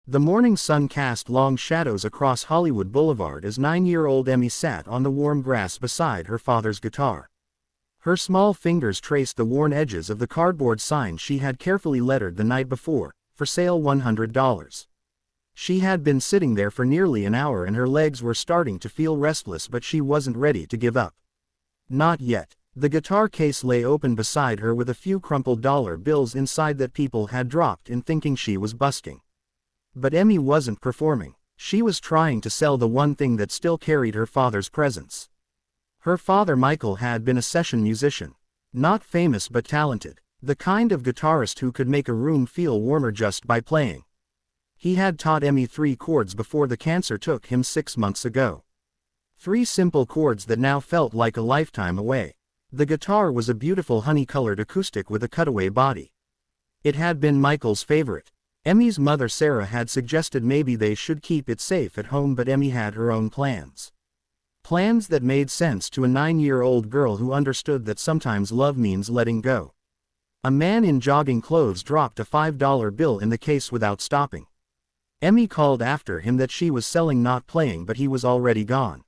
The morning sun cast long shadows across Hollywood Boulevard as 9-year-old Emmy sat on the warm grass beside her father's guitar. Her small fingers traced the worn edges of the cardboard sign she had carefully lettered the night before, "For sale $100." She had been sitting there for nearly an hour and her legs were starting to feel restless, but she wasn't ready to give up. Not yet. The guitar case lay open beside her with a few crumpled dollar bills inside that people had dropped in thinking she was busking. But Emmy wasn't performing. She was trying to sell the one thing that still carried her father's presence. Her father Michael had been a session musician. Not famous but talented. The kind of guitarist who could make a room feel warmer just by playing. He had taught Emmy 3 chords before the cancer took him 6 months ago. 3 simple chords that now felt like a lifetime away. The guitar was a beautiful honey-colored acoustic with a cutaway body. It had been Michael's favorite. Emmy's mother Sarah had suggested maybe they should keep it safe at home, but Emmy had her own plans. Plans that made sense to a 9-year-old girl who understood that sometimes love means letting go. A man in jogging clothes dropped a $5 bill in the case without stopping. Emmy called after him that she was selling, not playing, but he was already gone.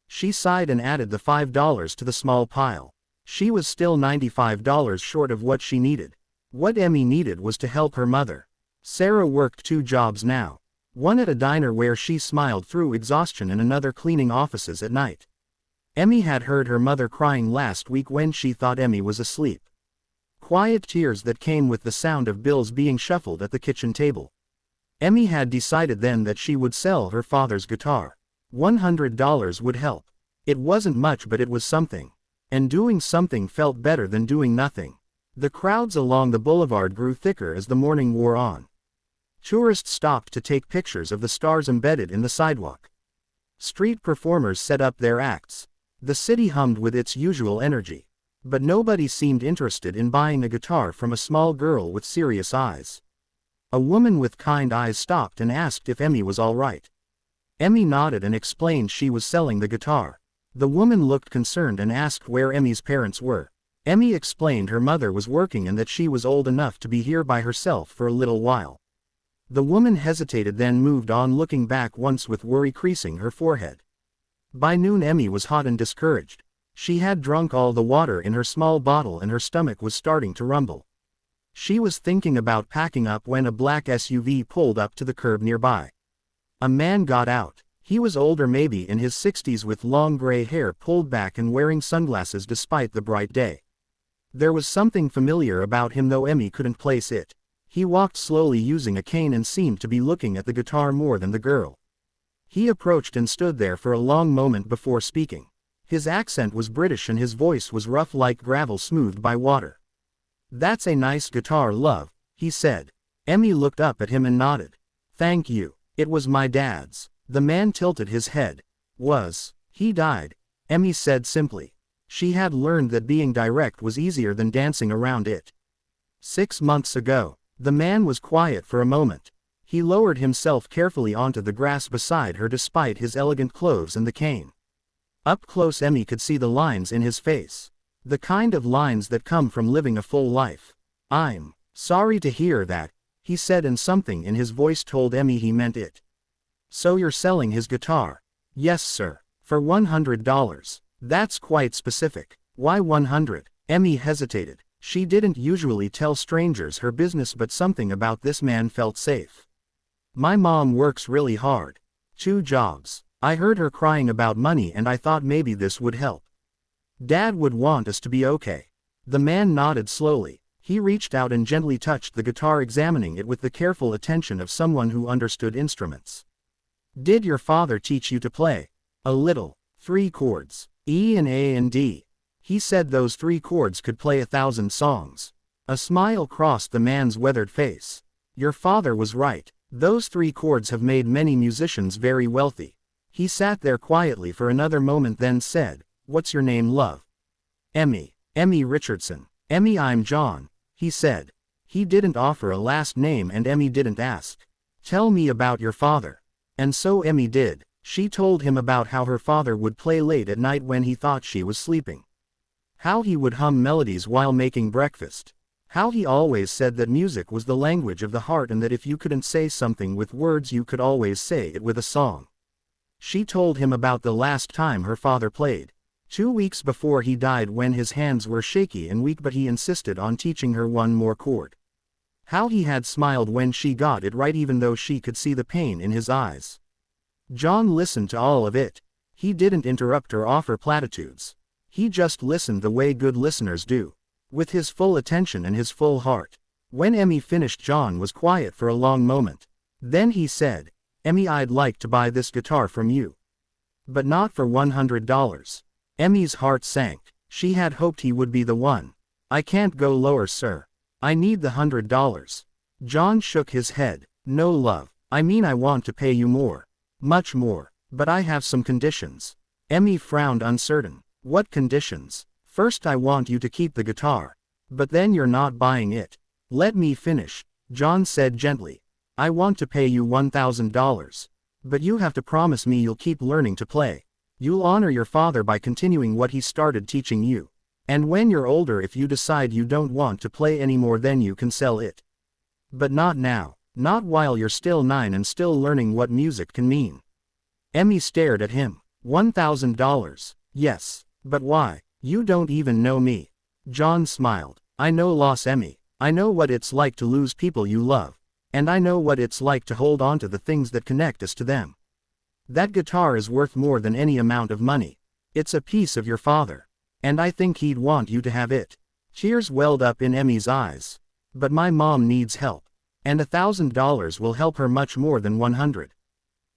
She sighed and added the $5 to the small pile. She was still $95 short of what she needed. What Emmy needed was to help her mother. Sarah worked 2 jobs now. One at a diner where she smiled through exhaustion and another cleaning offices at night. Emmy had heard her mother crying last week when she thought Emmy was asleep. Quiet tears that came with the sound of bills being shuffled at the kitchen table. Emmy had decided then that she would sell her father's guitar. $100 would help. It wasn't much, but it was something. And doing something felt better than doing nothing. The crowds along the boulevard grew thicker as the morning wore on. Tourists stopped to take pictures of the stars embedded in the sidewalk. Street performers set up their acts. The city hummed with its usual energy. But nobody seemed interested in buying a guitar from a small girl with serious eyes. A woman with kind eyes stopped and asked if Emmy was all right. Emmy nodded and explained she was selling the guitar. The woman looked concerned and asked where Emmy's parents were. Emmy explained her mother was working and that she was old enough to be here by herself for a little while. The woman hesitated, then moved on, looking back once with worry creasing her forehead. By noon Emmy was hot and discouraged. She had drunk all the water in her small bottle and her stomach was starting to rumble. She was thinking about packing up when a black SUV pulled up to the curb nearby. A man got out. He was older, maybe in his 60s, with long gray hair pulled back and wearing sunglasses despite the bright day. There was something familiar about him, though Emmy couldn't place it. He walked slowly using a cane and seemed to be looking at the guitar more than the girl. He approached and stood there for a long moment before speaking. His accent was British and his voice was rough like gravel smoothed by water. "That's a nice guitar, love," he said. Emmy looked up at him and nodded. "Thank you. It was my dad's." The man tilted his head. He died," Emmy said simply. She had learned that being direct was easier than dancing around it. 6 months ago. The man was quiet for a moment. He lowered himself carefully onto the grass beside her despite his elegant clothes and the cane. Up close Emmy could see the lines in his face. The kind of lines that come from living a full life. "I'm sorry to hear that," he said, and something in his voice told Emmy he meant it. "So you're selling his guitar?" "Yes, sir. For $100. That's quite specific." "Why 100? Emmy hesitated. She didn't usually tell strangers her business, but something about this man felt safe. "My mom works really hard. 2 jobs. I heard her crying about money and I thought maybe this would help. Dad would want us to be okay." The man nodded slowly. He reached out and gently touched the guitar, examining it with the careful attention of someone who understood instruments. "Did your father teach you to play?" "A little. 3 chords. E and A and D. He said those 3 chords could play 1,000 songs." A smile crossed the man's weathered face. "Your father was right. Those 3 chords have made many musicians very wealthy." He sat there quietly for another moment, then said, "What's your name, love?" "Emmy. Emmy Richardson." "Emmy, I'm John," he said. He didn't offer a last name and Emmy didn't ask. "Tell me about your father." And so Emmy did. She told him about how her father would play late at night when he thought she was sleeping. How he would hum melodies while making breakfast. How he always said that music was the language of the heart and that if you couldn't say something with words you could always say it with a song. She told him about the last time her father played. 2 weeks before he died when his hands were shaky and weak, but he insisted on teaching her one more chord. How he had smiled when she got it right even though she could see the pain in his eyes. John listened to all of it. He didn't interrupt or offer platitudes. He just listened the way good listeners do, with his full attention and his full heart. When Emmy finished, John was quiet for a long moment. Then he said, "Emmy, I'd like to buy this guitar from you. But not for $100. Emmy's heart sank. She had hoped he would be the one. "I can't go lower, sir. I need the $100. John shook his head. "No, love. I mean, I want to pay you more. Much more. But I have some conditions." Emmy frowned, uncertain. "What conditions?" "First, I want you to keep the guitar. But then you're not buying it." "Let me finish," John said gently. "I want to pay you $1,000. But you have to promise me you'll keep learning to play. You'll honor your father by continuing what he started teaching you. And when you're older, if you decide you don't want to play anymore, then you can sell it. But not now. Not while you're still 9 and still learning what music can mean." Emmy stared at him. $1,000. Yes. But why? You don't even know me. John smiled. "I know loss, Emmy. I know what it's like to lose people you love. And I know what it's like to hold on to the things that connect us to them. That guitar is worth more than any amount of money. It's a piece of your father. And I think he'd want you to have it." Tears welled up in Emmy's eyes. "But my mom needs help. And $1,000 will help her much more than 100.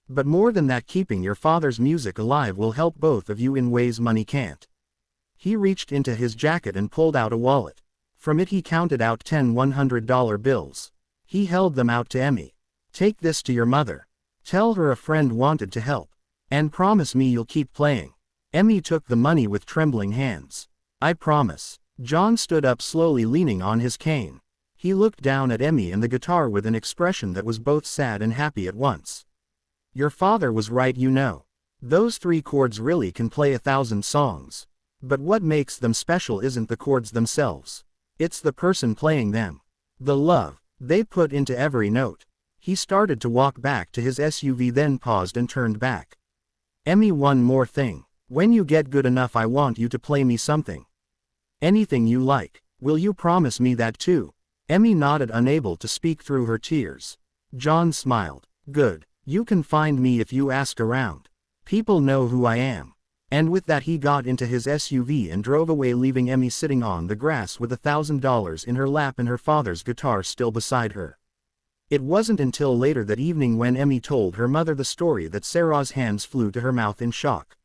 But more than that, keeping your father's music alive will help both of you in ways money can't." He reached into his jacket and pulled out a wallet. From it he counted out 10 $100 bills. He held them out to Emmy. "Take this to your mother. Tell her a friend wanted to help. And promise me you'll keep playing." Emmy took the money with trembling hands. "I promise." John stood up slowly, leaning on his cane. He looked down at Emmy and the guitar with an expression that was both sad and happy at once. "Your father was right, you know. Those 3 chords really can play 1,000 songs. But what makes them special isn't the chords themselves. It's the person playing them. The love they put into every note." He started to walk back to his SUV, then paused and turned back. "Emmy, one more thing. When you get good enough, I want you to play me something. Anything you like. Will you promise me that too?" Emmy nodded, unable to speak through her tears. John smiled. "Good. You can find me if you ask around. People know who I am." And with that he got into his SUV and drove away, leaving Emmy sitting on the grass with $1,000 in her lap and her father's guitar still beside her. It wasn't until later that evening, when Emmy told her mother the story, that Sarah's hands flew to her mouth in shock.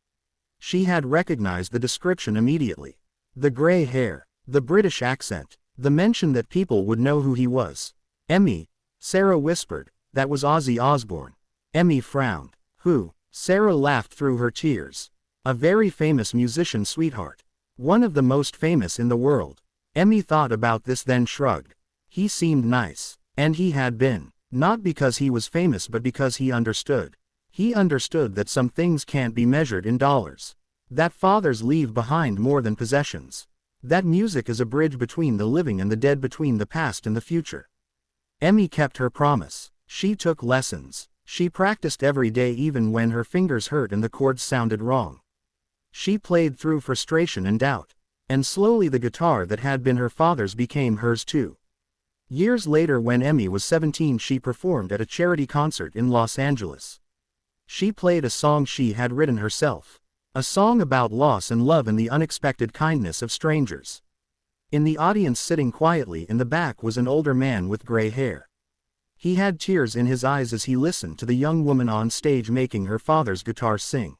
She had recognized the description immediately. The gray hair, the British accent, the mention that people would know who he was. "Emmy," Sarah whispered, "that was Ozzy Osbourne." Emmy frowned. "Who?" Sarah laughed through her tears. "A very famous musician, sweetheart. One of the most famous in the world." Emmy thought about this, then shrugged. He seemed nice. And he had been. Not because he was famous, but because he understood. He understood that some things can't be measured in dollars. That fathers leave behind more than possessions. That music is a bridge between the living and the dead, between the past and the future. Emmy kept her promise. She took lessons. She practiced every day, even when her fingers hurt and the chords sounded wrong. She played through frustration and doubt. And slowly the guitar that had been her father's became hers too. Years later, when Emmy was 17, she performed at a charity concert in Los Angeles. She played a song she had written herself. A song about loss and love and the unexpected kindness of strangers. In the audience, sitting quietly in the back, was an older man with gray hair. He had tears in his eyes as he listened to the young woman on stage making her father's guitar sing.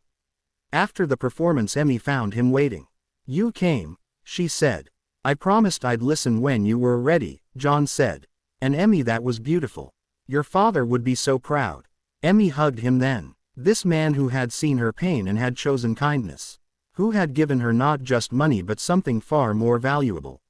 After the performance, Emmy found him waiting. "You came," she said. "I promised I'd listen when you were ready," John said. "And Emmy, that was beautiful. Your father would be so proud." Emmy hugged him then. This man who had seen her pain and had chosen kindness. Who had given her not just money but something far more valuable.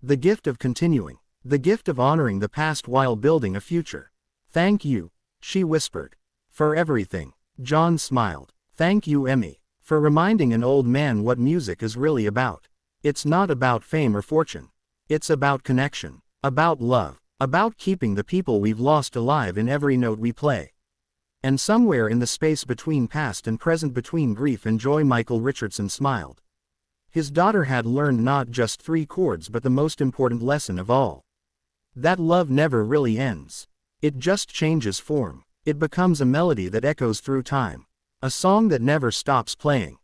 The gift of continuing. The gift of honoring the past while building a future. "Thank you," she whispered. "For everything." John smiled. "Thank you, Emmy, for reminding an old man what music is really about. It's not about fame or fortune. It's about connection. About love. About keeping the people we've lost alive in every note we play. And somewhere in the space between past and present, between grief and joy, Michael Richardson smiled. His daughter had learned not just 3 chords but the most important lesson of all. That love never really ends. It just changes form. It becomes a melody that echoes through time. A song that never stops playing.